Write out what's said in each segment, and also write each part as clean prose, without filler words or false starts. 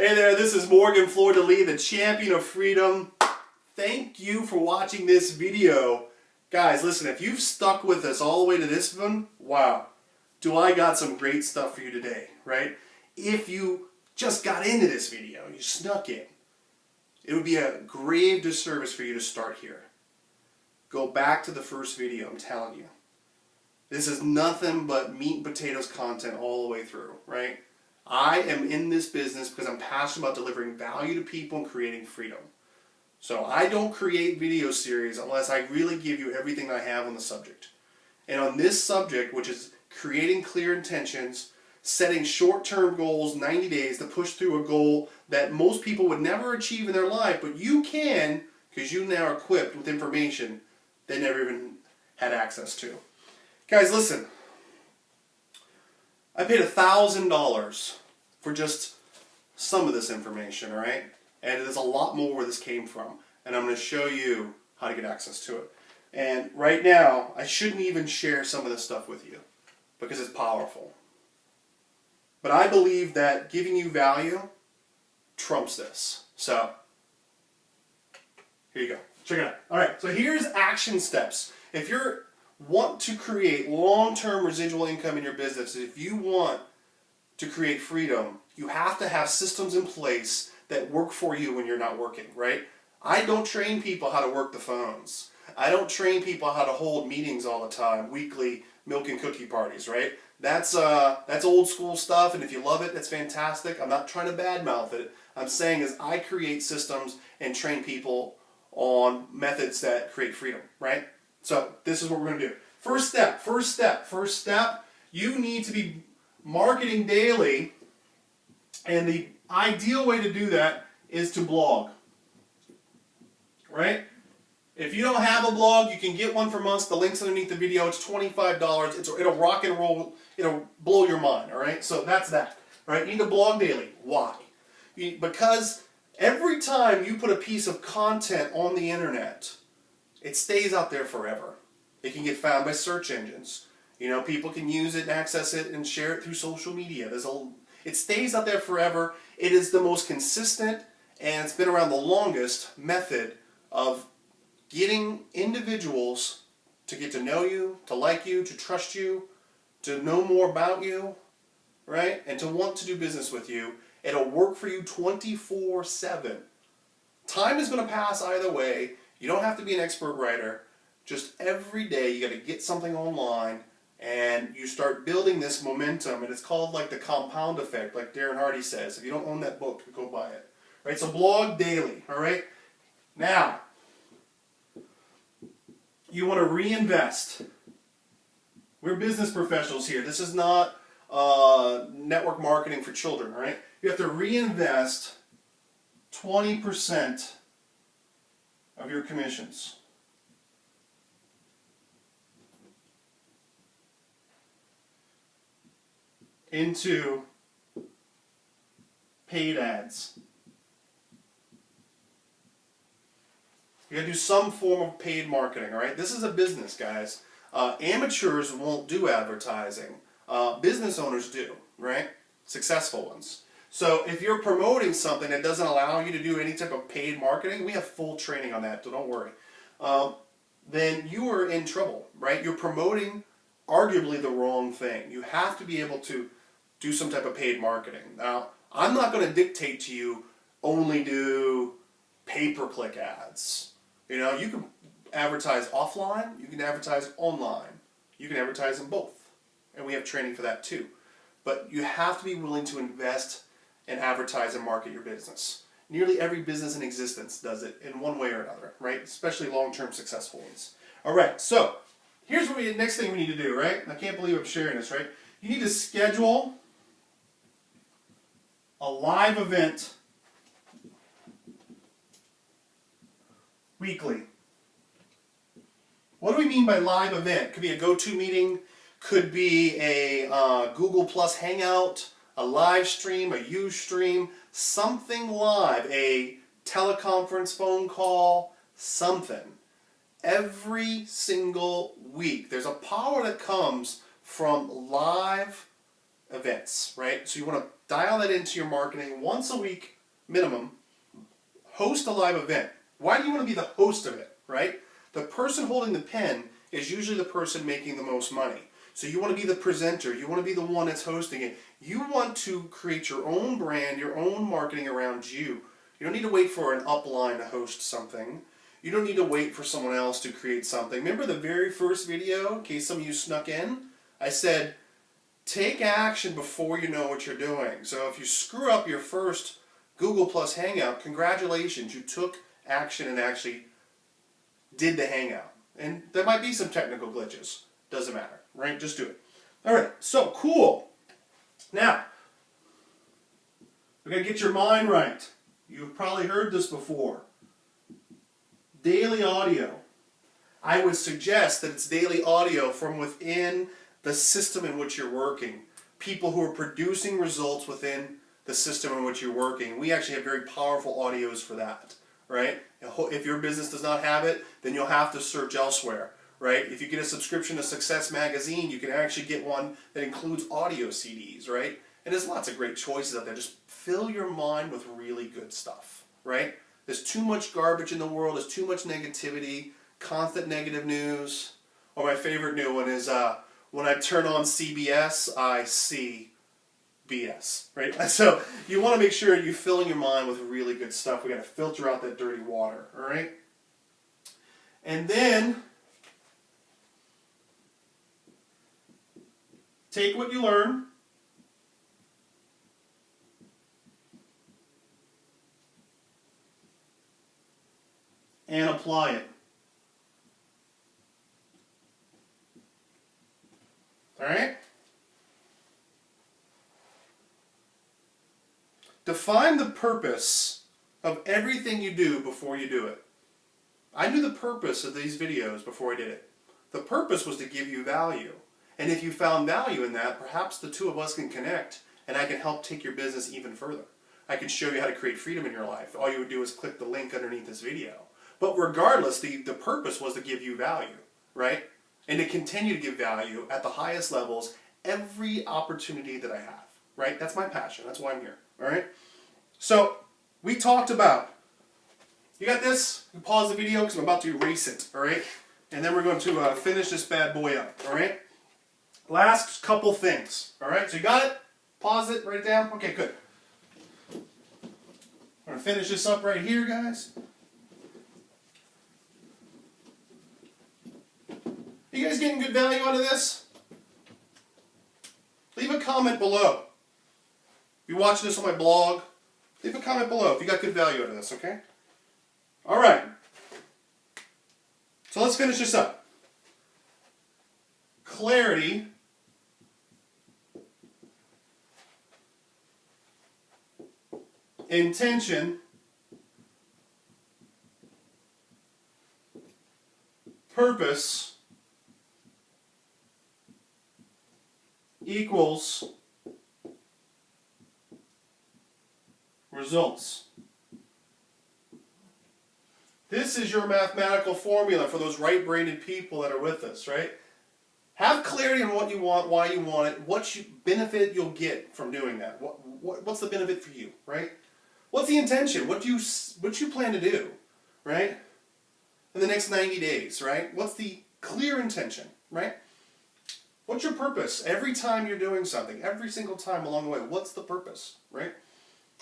Hey there, this is Morgan Fleur-de-Lis, the champion of freedom. Thank you for watching this video. Guys, listen, if you've stuck with us all the way to this one, wow, do I got some great stuff for you today, right? If you just got into this video, you snuck in, it would be a grave disservice for you to start here. Go back to the first video, I'm telling you. This is nothing but meat and potatoes content all the way through, right? I am in this business because I'm passionate about delivering value to people and creating freedom. So I don't create video series unless I really give you everything I have on the subject. And on this subject, which is creating clear intentions, setting short-term goals, 90 days to push through a goal that most people would never achieve in their life, but you can because you now are equipped with information they never even had access to. Guys, listen. I paid $1,000 for just some of this information, all right? And there's a lot more where this came from. And I'm going to show you how to get access to it. And right now, I shouldn't even share some of this stuff with you because it's powerful. But I believe that giving you value trumps this. So, here you go. Check it out. All right, so here's action steps. If you want to create long-term residual income in your business, if you want to create freedom, you have to have systems in place that work for you when you're not working, right? I don't train people how to work the phones. I don't train people how to hold meetings all the time, weekly milk and cookie parties, right? That's old school stuff, and if you love it, that's fantastic. I'm not trying to badmouth it. I'm saying is I create systems and train people on methods that create freedom, right? So this is what we're going to do. First step, you need to be marketing daily, and the ideal way to do that is to blog, right? If you don't have a blog, you can get one from us. The link's underneath the video. It's $25. It'll rock and roll. It'll blow your mind, all right? So that's that, all right? You need to blog daily. Why? Because every time you put a piece of content on the internet, it stays out there forever. It can get found by search engines. You know, people can use it and access it and share it through social media. It stays out there forever. It is the most consistent, and it's been around the longest method of getting individuals to get to know you, to like you, to trust you, to know more about you, right? And to want to do business with you. It'll work for you 24/7. Time is going to pass either way. You don't have to be an expert writer. Just every day you got to get something online and you start building this momentum, and it's called like the compound effect, like Darren Hardy says. If you don't own that book, go buy it. Right? So blog daily, all right? Now, you want to reinvest. We're business professionals here. This is not network marketing for children, all right? You have to reinvest 20% of your commissions. Into paid ads. You gotta do some form of paid marketing, all right? This is a business, guys. Amateurs won't do advertising. Business owners do, right? Successful ones. So if you're promoting something that doesn't allow you to do any type of paid marketing, we have full training on that, so don't worry. Then you are in trouble, right? You're promoting arguably the wrong thing. You have to be able to do some type of paid marketing. Now, I'm not going to dictate to you only do pay-per-click ads. You know, you can advertise offline, you can advertise online, you can advertise in both. And we have training for that too. But you have to be willing to invest and advertise and market your business. Nearly every business in existence does it in one way or another, right? Especially long-term successful ones. All right, so here's what next thing we need to do, right? I can't believe I'm sharing this, right? You need to schedule a live event weekly. What do we mean by live event? Could be a go-to meeting, could be a Google Plus Hangout, a live stream, a Ustream, something live, a teleconference phone call, something. Every single week. There's a power that comes from live events, right? So you want to dial that into your marketing once a week minimum. Host a live event. Why do you want to be the host of it, right? The person holding the pen is usually the person making the most money. So you want to be the presenter. You want to be the one that's hosting it. You want to create your own brand, your own marketing around you. You don't need to wait for an upline to host something. You don't need to wait for someone else to create something. Remember the very first video, in case some of you snuck in? I said, take action before you know what you're doing. So if you screw up your first Google Plus Hangout, congratulations, you took action and actually did the Hangout. And there might be some technical glitches. Doesn't matter, right? Just do it. All right, so cool. Now, we're going to get your mind right. You've probably heard this before. Daily audio. I would suggest that it's daily audio from within the system in which you're working. People who are producing results within the system in which you're working. We actually have very powerful audios for that, right? If your business does not have it, then you'll have to search elsewhere, right? If you get a subscription to Success Magazine, you can actually get one that includes audio CDs, right? And there's lots of great choices out there. Just fill your mind with really good stuff, right? There's too much garbage in the world. There's too much negativity, constant negative news. Or my favorite new one is when I turn on CBS, I see BS, right? So you want to make sure you're filling your mind with really good stuff. We got to filter out that dirty water, all right? And then take what you learn and apply it. All right? Define the purpose of everything you do before you do it. I knew the purpose of these videos before I did it. The purpose was to give you value. And if you found value in that, perhaps the two of us can connect and I can help take your business even further. I can show you how to create freedom in your life. All you would do is click the link underneath this video. But regardless, the purpose was to give you value, right? And to continue to give value at the highest levels every opportunity that I have, right? That's my passion. That's why I'm here, all right? So we talked about, you got this? You pause the video because I'm about to erase it, all right? And then we're going to finish this bad boy up, all right? Last couple things, all right? So you got it? Pause it, write it down? Okay, good. I'm going to finish this up right here, guys. You guys getting good value out of this? Leave a comment below. If you're watching this on my blog, leave a comment below if you got good value out of this, okay? All right. So let's finish this up. Clarity intention, purpose equals results. This is your mathematical formula for those right-brained people that are with us, right? Have clarity on what you want, why you want it, what benefit you'll get from doing that. What's the benefit for you, right? What's the intention? What you plan to do, right? In the next 90 days, right? What's the clear intention, right? What's your purpose? Every time you're doing something, every single time along the way, what's the purpose, right?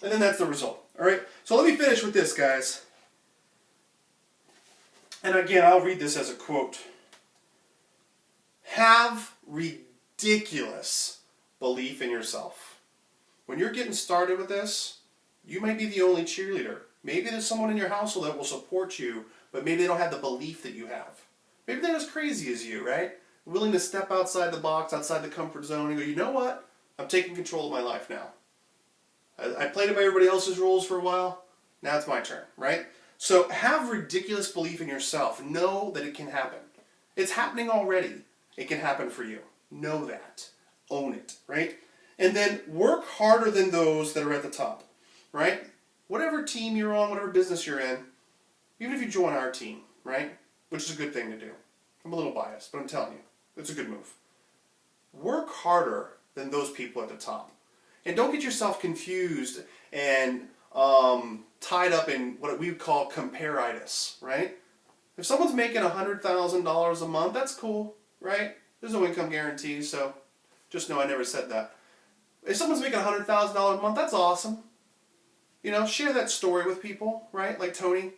And then that's the result, all right? So let me finish with this, guys. And again, I'll read this as a quote. Have ridiculous belief in yourself. When you're getting started with this, you might be the only cheerleader. Maybe there's someone in your household that will support you, but maybe they don't have the belief that you have. Maybe they're as crazy as you, right? Willing to step outside the box, outside the comfort zone, and go, you know what? I'm taking control of my life now. I played it by everybody else's rules for a while. Now it's my turn, right? So have ridiculous belief in yourself. Know that it can happen. It's happening already. It can happen for you. Know that. Own it, right? And then work harder than those that are at the top, right? Whatever team you're on, whatever business you're in, even if you join our team, right? Which is a good thing to do. I'm a little biased, but I'm telling you, it's a good move. Work harder than those people at the top. And don't get yourself confused and tied up in what we would call compare-itis, right? If someone's making $100,000 a month, that's cool, right? There's no income guarantee, so just know I never said that. If someone's making $100,000 a month, that's awesome. You know, share that story with people, right? Like Tony.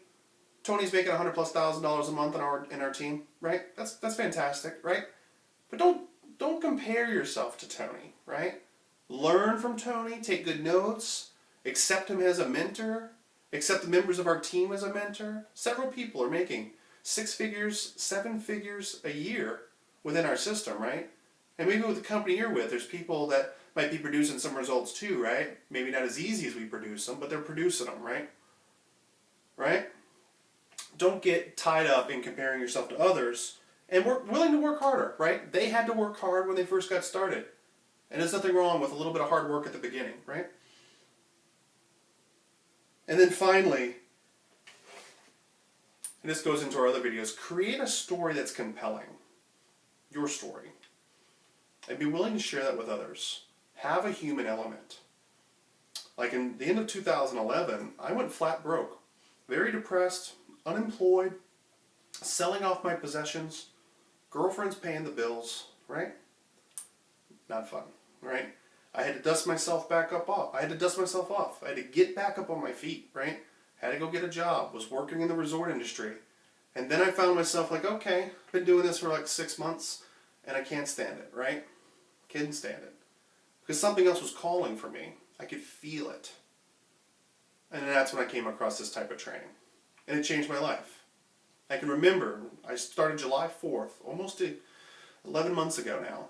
Tony's making $100,000+ a month in our team, right? That's fantastic, right? But don't compare yourself to Tony, right? Learn from Tony, take good notes, accept him as a mentor, accept the members of our team as a mentor. Several people are making 6 figures, 7 figures a year within our system, right? And maybe with the company you're with, there's people that might be producing some results too, right? Maybe not as easy as we produce them, but they're producing them, right? Right? Don't get tied up in comparing yourself to others, and we're willing to work harder, right? They had to work hard when they first got started. And there's nothing wrong with a little bit of hard work at the beginning, right? And then finally, and this goes into our other videos, create a story that's compelling. Your story. And be willing to share that with others. Have a human element. Like in the end of 2011, I went flat broke. Very depressed, unemployed, selling off my possessions, girlfriend's paying the bills, right? Not fun, right? I had to dust myself off. I had to get back up on my feet, right? Had to go get a job, was working in the resort industry. And then I found myself like, okay, I've been doing this for like 6 months and I can't stand it, right? Couldn't stand it. Because something else was calling for me. I could feel it. And that's when I came across this type of training. And it changed my life. I can remember, I started July 4th, almost 11 months ago now.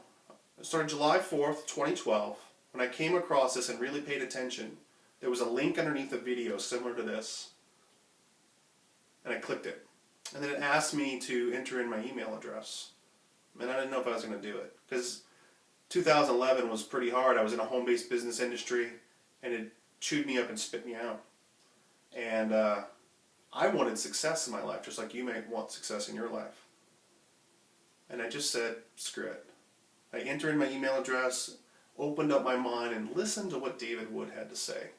I started July 4th, 2012. When I came across this and really paid attention, there was a link underneath the video similar to this. And I clicked it. And then it asked me to enter in my email address. And I didn't know if I was going to do it. Because 2011 was pretty hard. I was in a home-based business industry, and it chewed me up and spit me out. And I wanted success in my life, just like you may want success in your life. And I just said, screw it. I entered in my email address, opened up my mind, and listened to what David Wood had to say.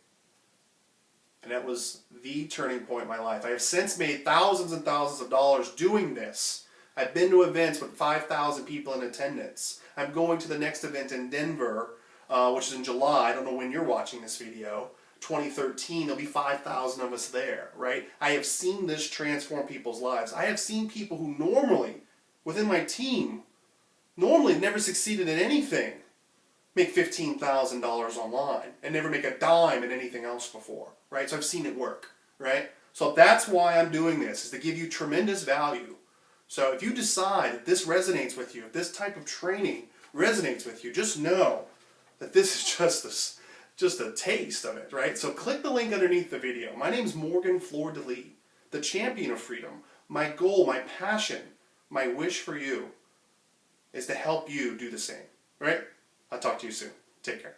And that was the turning point in my life. I have since made thousands and thousands of dollars doing this. I've been to events with 5,000 people in attendance. I'm going to the next event in Denver, which is in July. I don't know when you're watching this video. 2013, there'll be 5,000 of us there, right? I have seen this transform people's lives. I have seen people who normally, within my team, normally never succeeded in anything, make $15,000 online and never make a dime in anything else before, right? So I've seen it work, right? So that's why I'm doing this, is to give you tremendous value. So if you decide that this resonates with you, if this type of training resonates with you, just know that this is just a taste of it, right? So click the link underneath the video. My name's Morgan Fleur-de-Lis, the champion of freedom. My goal, my passion, my wish for you is to help you do the same, right? I'll talk to you soon. Take care.